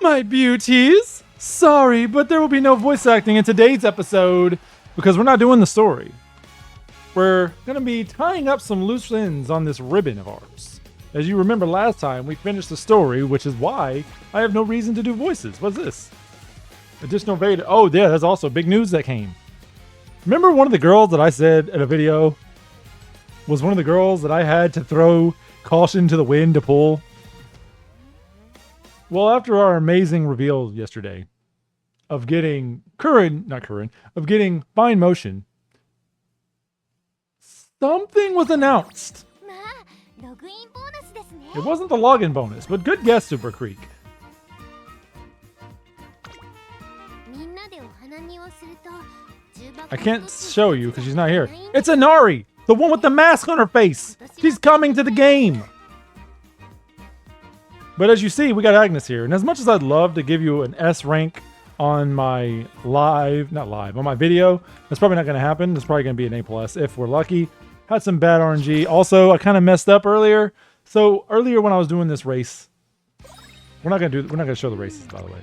my beauties! Sorry, but there will be no voice acting in today's episode because we're not doing the story. We're going to be tying up some loose ends on this ribbon of ours. As you remember last time, we finished the story, which is why I have no reason to do voices. What's this? Additional Vader. Oh, yeah, that's also big news that came. Remember one of the girls that I said in a video was one of the girls that I had to throw caution to the wind to pull? Well, after our amazing reveal yesterday of getting of getting Fine Motion, something was announced. It wasn't the login bonus, but good guess, Super Creek. I can't show you because she's not here. It's Inari, the one with the mask on her face. She's coming to the game. But as you see, we got Agnes here. And as much as I'd love to give you an S rank on my on my video, that's probably not going to happen. It's probably going to be an A+ if we're lucky. Had some bad RNG. Also, I kind of messed up earlier. So earlier when I was doing this race, we're not gonna show the races, by the way.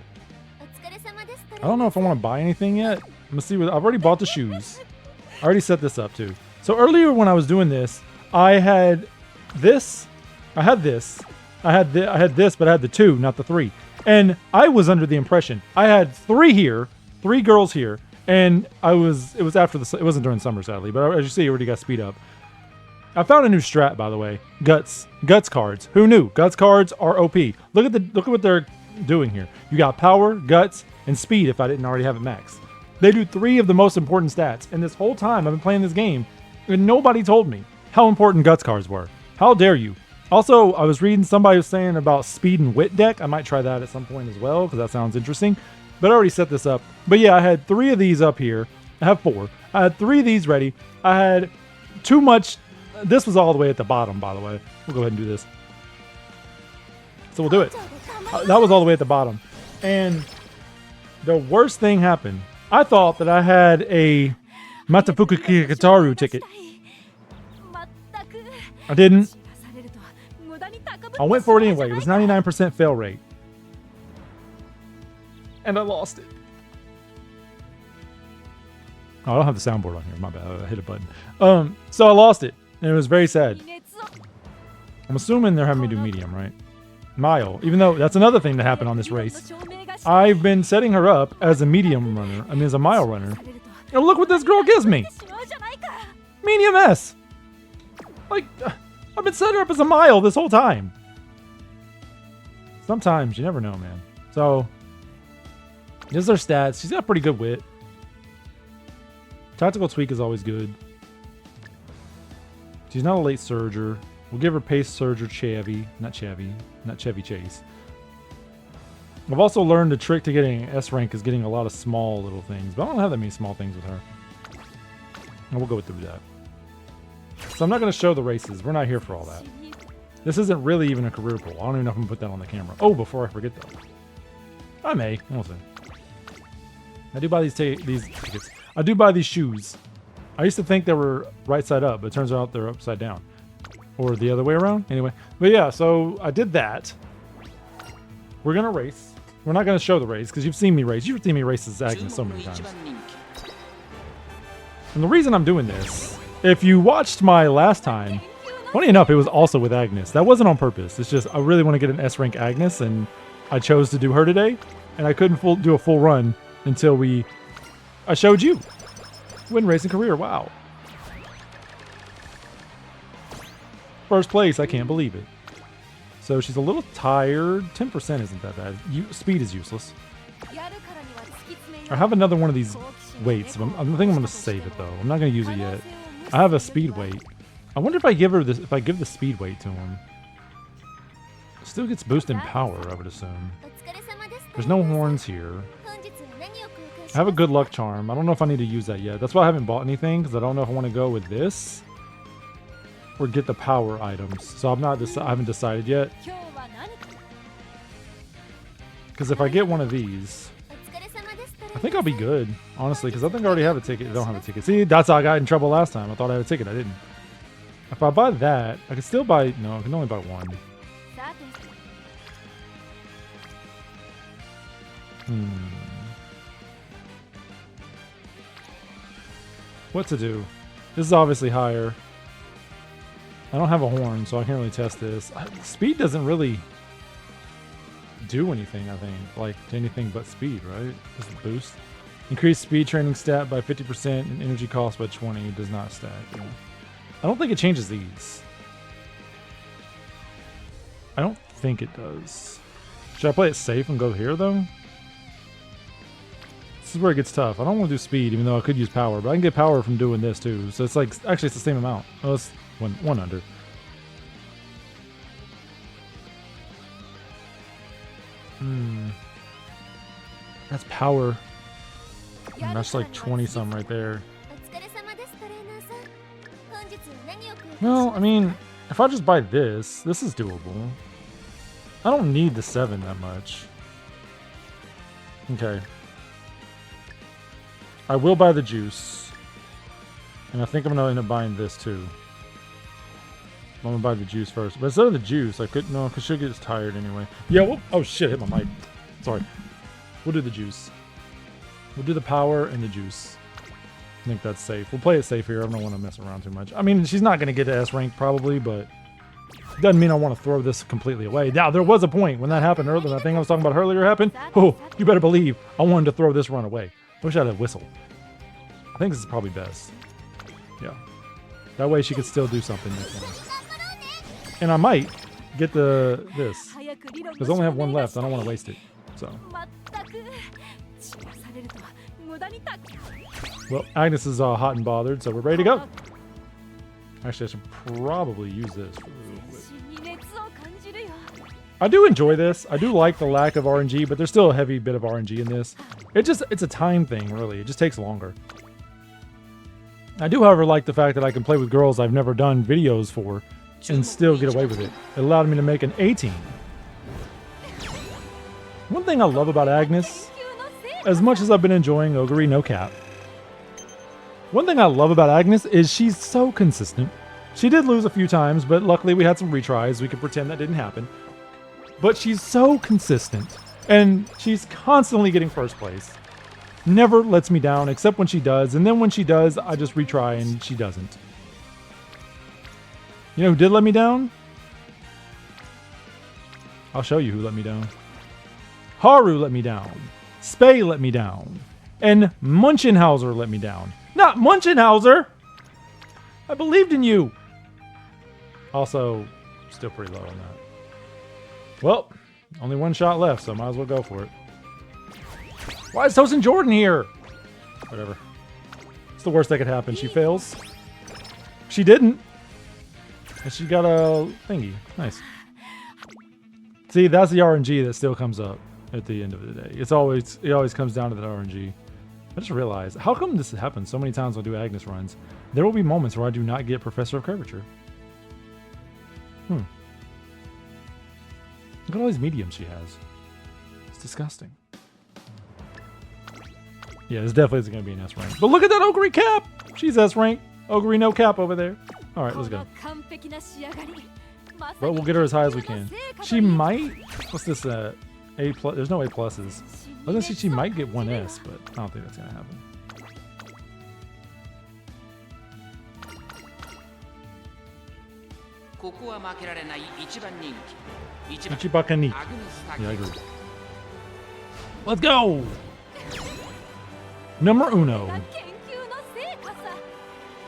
I don't know if I want to buy anything yet. I'm gonna see what I've already bought the shoes. I already set this up too. So earlier when I was doing this, I had this, but I had the 2, not the 3. And I was under the impression I had 3 here, 3 girls here, and it was after it wasn't during summer sadly, but as you see, I already got speed up. I found a new strat, by the way. Guts cards. Who knew? Guts cards are OP. Look at what they're doing here. You got power, guts, and speed if I didn't already have it max. They do 3 of the most important stats. And this whole time I've been playing this game, and nobody told me how important guts cards were. How dare you? Also, I was reading somebody was saying about speed and wit deck. I might try that at some point as well, because that sounds interesting. But I already set this up. But yeah, I had 3 of these up here. I have 4. I had 3 of these ready. I had too much. This was all the way at the bottom, by the way. We'll go ahead and do this. So we'll do it. That was all the way at the bottom. And the worst thing happened. I thought that I had a Matafuku Kikataru ticket. I didn't. I went for it anyway. It was 99% fail rate. And I lost it. Oh, I don't have the soundboard on here. My bad. I hit a button. So I lost it. And it was very sad. I'm assuming they're having me do medium, right? Mile. Even though that's another thing that happened on this race. I've been setting her up as a medium runner. I mean, as a mile runner. And look what this girl gives me. Medium S. Like, I've been setting her up as a mile this whole time. Sometimes, you never know, man. So, here's her stats. She's got pretty good wit. Tactical tweak is always good. She's not a late surger. We'll give her pace surger not Chevy Chase. I've also learned the trick to getting S rank is getting a lot of small little things, but I don't have that many small things with her. And we'll go through that. So I'm not going to show the races. We're not here for all that. This isn't really even a career pool. I don't even know if I'm going to put that on the camera. Oh, before I forget though. I may. We'll see. I do buy these tickets. I do buy these shoes. I used to think they were right side up, but it turns out they're upside down. Or the other way around. Anyway. But yeah, so I did that. We're going to race. We're not going to show the race because you've seen me race. You've seen me race as Agnes so many times. And the reason I'm doing this, if you watched my last time, funny enough, it was also with Agnes. That wasn't on purpose. It's just I really want to get an S rank Agnes, and I chose to do her today. And I couldn't do a full run until I showed you. Win racing career, wow. First place, I can't believe it. So she's a little tired. 10% isn't that bad. Speed is useless. I have another one of these weights. I think I'm going to save it though. I'm not going to use it yet. I have a speed weight. I wonder if I give her this. If I give the speed weight to him, still gets boost in power. I would assume. There's no horns here. I have a good luck charm. I don't know if I need to use that yet. That's why I haven't bought anything, because I don't know if I want to go with this or get the power items. So I haven't decided yet. Because if I get one of these, I think I'll be good, honestly, because I think I already have a ticket. I don't have a ticket. See, that's how I got in trouble last time. I thought I had a ticket. I didn't. If I buy that, I can still buy... No, I can only buy one. What to do? This is obviously higher. I don't have a horn, so I can't really test this. Speed doesn't really do anything, I think. Like, anything but speed, right? Just a boost. Increase speed training stat by 50% and energy cost by 20. Does not stack. Yeah. I don't think it changes these. I don't think it does. Should I play it safe and go here, though? This is where it gets tough. I don't want to do speed, even though I could use power. But I can get power from doing this, too. So it's like, actually, it's the same amount. Oh, it's one under. That's power. And that's like 20-some right there. Well, I mean, if I just buy this, this is doable. I don't need the 7 that much. Okay. I will buy the juice. And I think I'm going to end up buying this too. I'm going to buy the juice first. But instead of the juice, I could... No, because she'll get tired anyway. Yeah, well... Oh, shit. Hit my mic. Sorry. We'll do the juice. We'll do the power and the juice. I think that's safe. We'll play it safe here. I don't want to mess around too much. I mean, she's not going to get to S rank probably, but... Doesn't mean I want to throw this completely away. Now, there was a point when that happened earlier. That thing I was talking about earlier happened. Oh, you better believe I wanted to throw this run away. I wish I had a whistle. I think this is probably best. Yeah. That way she could still do something. And I might get this. Because I only have one left. I don't want to waste it. So. Well, Agnes is hot and bothered, so we're ready to go. Actually, I should probably use this for a little bit. I do enjoy this. I do like the lack of RNG, but there's still a heavy bit of RNG in this. It's a time thing, really. It just takes longer. I do, however, like the fact that I can play with girls I've never done videos for and still get away with it. It allowed me to make an 18. One thing I love about Agnes, as much as I've been enjoying Ogre No Cap, one thing I love about Agnes is she's so consistent. She did lose a few times, but luckily we had some retries. We could pretend that didn't happen. But she's so consistent, and she's constantly getting first place. Never lets me down, except when she does, and then when she does, I just retry and she doesn't. You know who did let me down? I'll show you who let me down. Haru let me down. Spay let me down. And Munchenhauser let me down. Not Munchenhauser! I believed in you! Also, still pretty low on that. Well, only one shot left, so might as well go for it. Why is Tosin Jordan here? Whatever. It's the worst that could happen. She fails. She didn't. And she got a thingy. Nice. See, that's the RNG that still comes up at the end of the day. It always comes down to that RNG. I just realized, how come this happens so many times when I do Agnes runs? There will be moments where I do not get Professor of Curvature. Look at all these mediums she has. It's disgusting. Yeah, this definitely isn't going to be an S rank. But look at that Ogre cap! She's S rank. Ogre No Cap over there. Alright, let's go. Well, we'll get her as high as we can. She might... What's this? A+? There's no A+. I was going to say she might get 1S, but I don't think that's going to happen. Ichibakani. Yeah, I agree. Let's go! Number uno.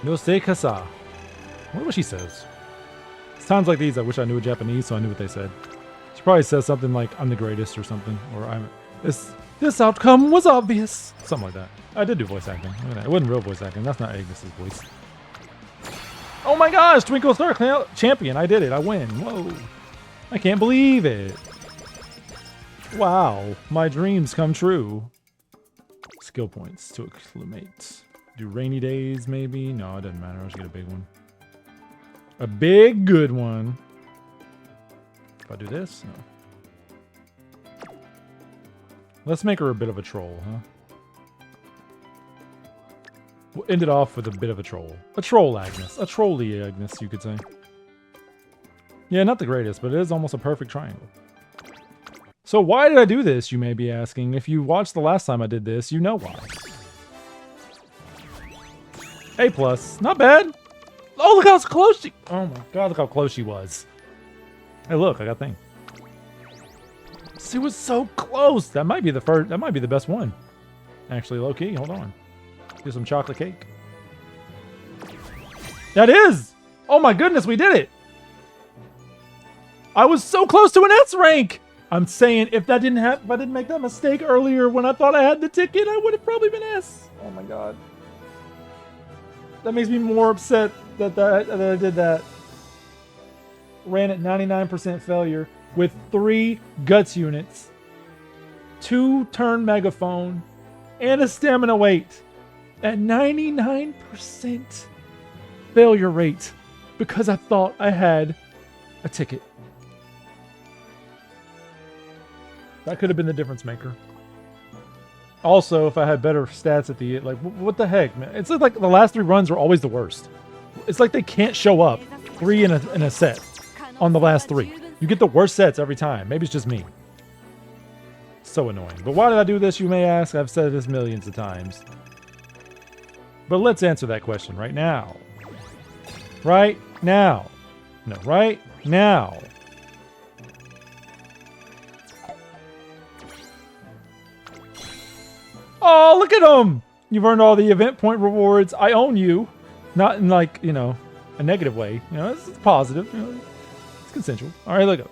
No se casa. I wonder what she says. It's times like these I wish I knew Japanese so I knew what they said. She probably says something like, I'm the greatest or something. Or this outcome was obvious. Something like that. I did do voice acting. Look at that. It wasn't real voice acting. That's not Agnes's voice. Oh my gosh! Twinkle Star Champion. I did it. I win. Whoa. I can't believe it. Wow. My dreams come true. Skill points to acclimate. Do rainy days maybe? No, it doesn't matter. I'll just get a big one. A big good one. If I do this? No. Let's make her a bit of a troll, huh? We'll end it off with a bit of a troll. A troll Agnes. A trolly Agnes, you could say. Yeah, not the greatest, but it is almost a perfect triangle. So why did I do this, you may be asking. If you watched the last time I did this, you know why. A+. Not bad. Oh, look how close she... Oh my god, look how close she was. Hey, look, I got a thing. She was so close. That might be the first... That might be the best one. Actually, low-key, hold on. Do some chocolate cake. That is! Oh my goodness, we did it! I was so close to an S rank! I'm saying if I didn't make that mistake earlier when I thought I had the ticket, I would have probably been S. Oh my god. That makes me more upset that I did that. Ran at 99% failure with 3 guts units, 2 turn megaphone, and a stamina weight at 99% failure rate because I thought I had a ticket. That could have been the difference maker. Also, if I had better stats at the end, like, what the heck, man? It's like the last 3 runs were always the worst. It's like they can't show up 3 in a set on the last 3. You get the worst sets every time. Maybe it's just me. So annoying. But why did I do this, you may ask? I've said this millions of times. But let's answer that question right now. Right now. No, right now. Oh, look at him! You've earned all the event point rewards. I own you. Not in, like, you know, a negative way. You know, it's positive. You know, it's consensual. All right, look up.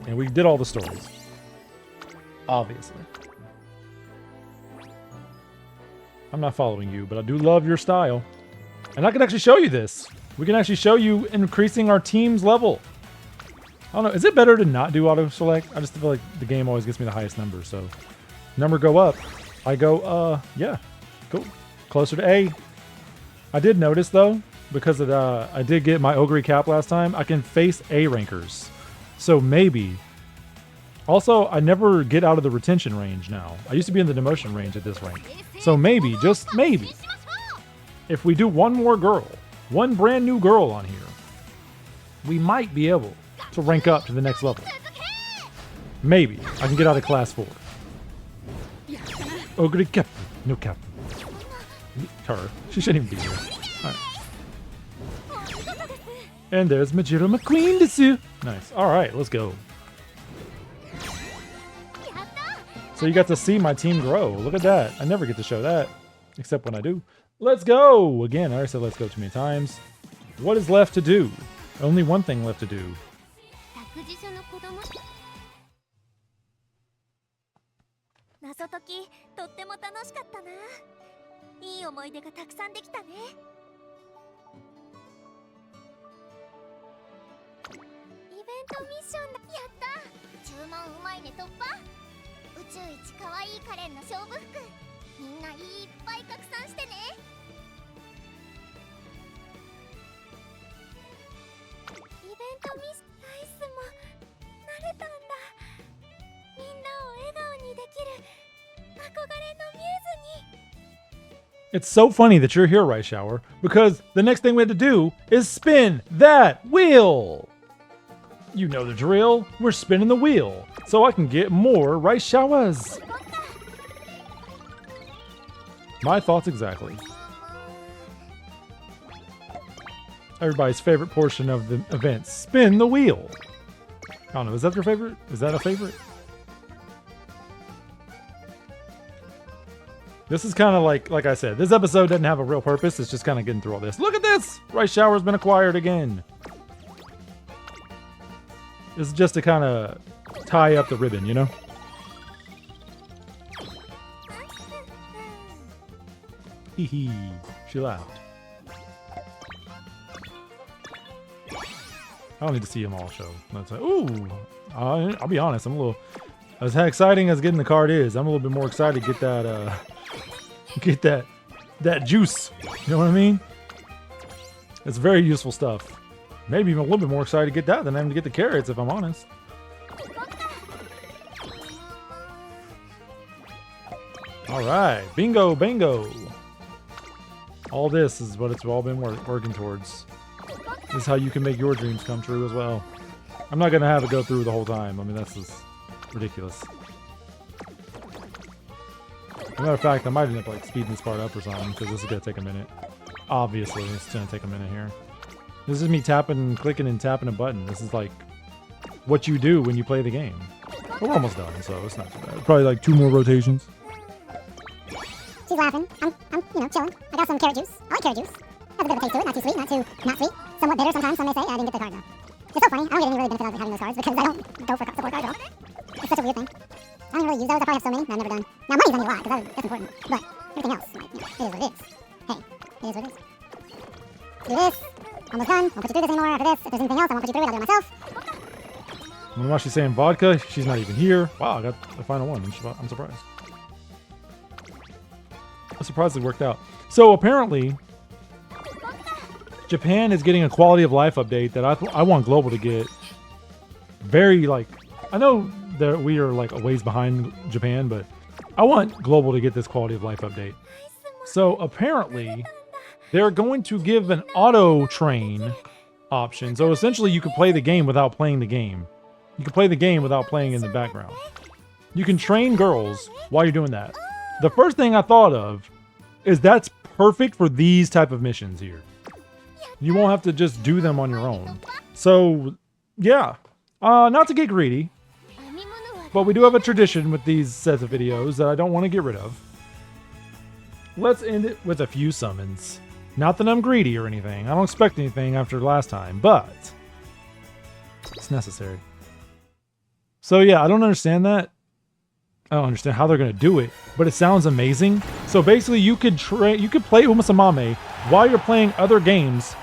And we did all the stories. Obviously. I'm not following you, but I do love your style. And I can actually show you this. We can actually show you increasing our team's level. I don't know. Is it better to not do auto select? I just feel like the game always gets me the highest number. So number go up. I go, yeah, go closer to A. I did notice though, because of I did get my Ogre cap last time, I can face A rankers. So maybe. Also, I never get out of the retention range now. I used to be in the demotion range at this rank. So maybe, just maybe, if we do one more girl, one brand new girl on here, we might be able to rank up to the next level. Maybe I can get out of class 4. Ogre captain, no captain. Her. She shouldn't even be here. Alright. And there's Majiro McQueen desu. Nice. Alright, let's go. So you got to see my team grow. Look at that. I never get to show that. Except when I do. Let's go! Again, I already said let's go too many times. What is left to do? Only one thing left to do. 謎解きとっても楽しかったな。いい思い出がたくさんできたね。イベントミッションだ。やった。注文うまいね突破。宇宙一可愛いカレンの勝負服。みんないっぱい拡散してね。イベントミッションアイスも慣れたんだ。みんなを笑顔にできる。 It's so funny that you're here, Rice Shower, because the next thing we had to do is spin that wheel. You know the drill. We're spinning the wheel so I can get more Rice Showers. My thoughts exactly. Everybody's favorite portion of the event. Spin the wheel. I don't know. Is that your favorite? Is that a favorite? This is kind of like I said, this episode doesn't have a real purpose. It's just kind of getting through all this. Look at this! Rice Shower's been acquired again. This is just to kind of tie up the ribbon, you know? Hee hee. She laughed. I don't need to see them all show. Let's say, ooh! I'll be honest, I'm a little... As exciting as getting the card is, I'm a little bit more excited to get that, get that juice. You know what I mean? It's very useful stuff. Maybe even a little bit more excited to get that than having to get the carrots, if I'm honest. Alright, bingo, bingo. All this is what it's all been working towards. This is how you can make your dreams come true as well. I'm not gonna have it go through the whole time. I mean, that's just ridiculous. As a matter of fact, I might end up like speeding this part up or something because this is gonna take a minute. Obviously, it's gonna take a minute here. This is me tapping, clicking, and tapping a button. This is like what you do when you play the game. But we're almost done, so it's not too bad. Probably like 2 more rotations. She's laughing. I'm chilling. I got some carrot juice. I like carrot juice. Has a bit of a taste to it. Not too sweet, not sweet. Somewhat bitter sometimes, some may say. I didn't get the card though. It's so funny. I don't get any really benefit out of having those cards because I don't go for support cards at all. It's such a weird thing. I don't even really use those. I probably have so many that I've never done. Now money's only a lot because that's important. But everything else, like, it is what it is. Hey, it is what it is. Do this. Almost done. Won't put you through this anymore after this. If there's anything else, I won't put you through it. I'll do it myself. While she's saying vodka, she's not even here. Wow, I got the final one. I'm surprised. I'm surprised it worked out. So apparently, Japan is getting a quality of life update that I want Global to get. Very like, I know that we are like a ways behind Japan, but I want Global to get this quality of life update. So apparently, they're going to give an auto train option. So essentially, you can play the game without playing the game. You can play the game without playing in the background. You can train girls while you're doing that. The first thing I thought of is that's perfect for these type of missions here. You won't have to just do them on your own. So, yeah. Not to get greedy, but we do have a tradition with these sets of videos that I don't want to get rid of. Let's end it with a few summons. Not that I'm greedy or anything. I don't expect anything after last time, but it's necessary. So yeah, I don't understand that. I don't understand how they're going to do it, but it sounds amazing. So basically, you could play Umamusume while you're playing other games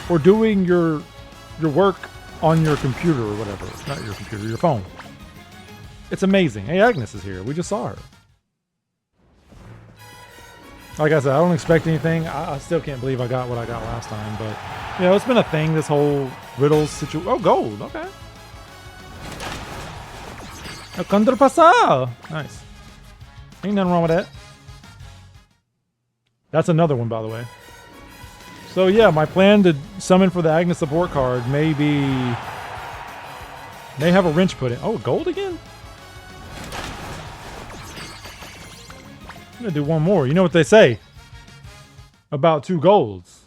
or doing your work on your computer or whatever. Not your computer, your phone. It's amazing. Hey, Agnes is here. We just saw her. Like I said, I don't expect anything. I still can't believe I got what I got last time, but you know, it's been a thing, this whole Riddle situation. Oh, gold. Okay. A contrapasado. Nice. Ain't nothing wrong with that. That's another one, by the way. So yeah, my plan to summon for the Agnes support card may have a wrench put in. Oh, gold again? I'm gonna do one more. You know what they say about 2 golds.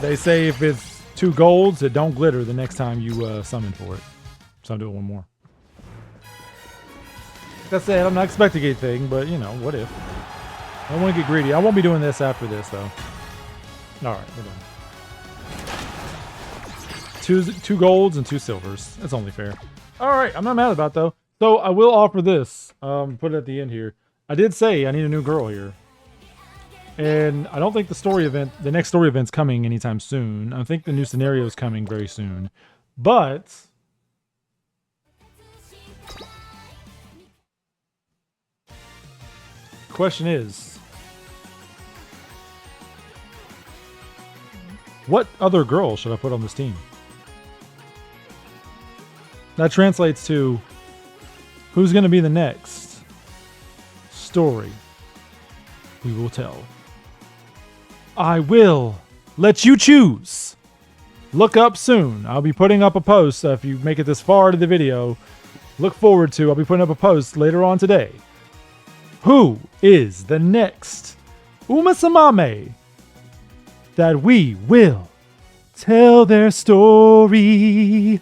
They say if it's 2 golds, it don't glitter the next time you summon for it. So I'm doing one more. Like I said, I'm not expecting anything, but you know, what if? I don't want to get greedy. I won't be doing this after this, though. Alright, we're done. 2 golds and 2 silvers. That's only fair. Alright, I'm not mad about it, though. So I will offer this. Put it at the end here. I did say I need a new girl here. And I don't think the next story event's coming anytime soon. I think the new scenario is coming very soon. But the question is, what other girl should I put on this team? That translates to who's going to be the next story we will tell. I will let you choose. Look up soon. I'll be putting up a post. If you make it this far to the video, look forward to. I'll be putting up a post later on today. Who is the next Umamusume that we will tell their story?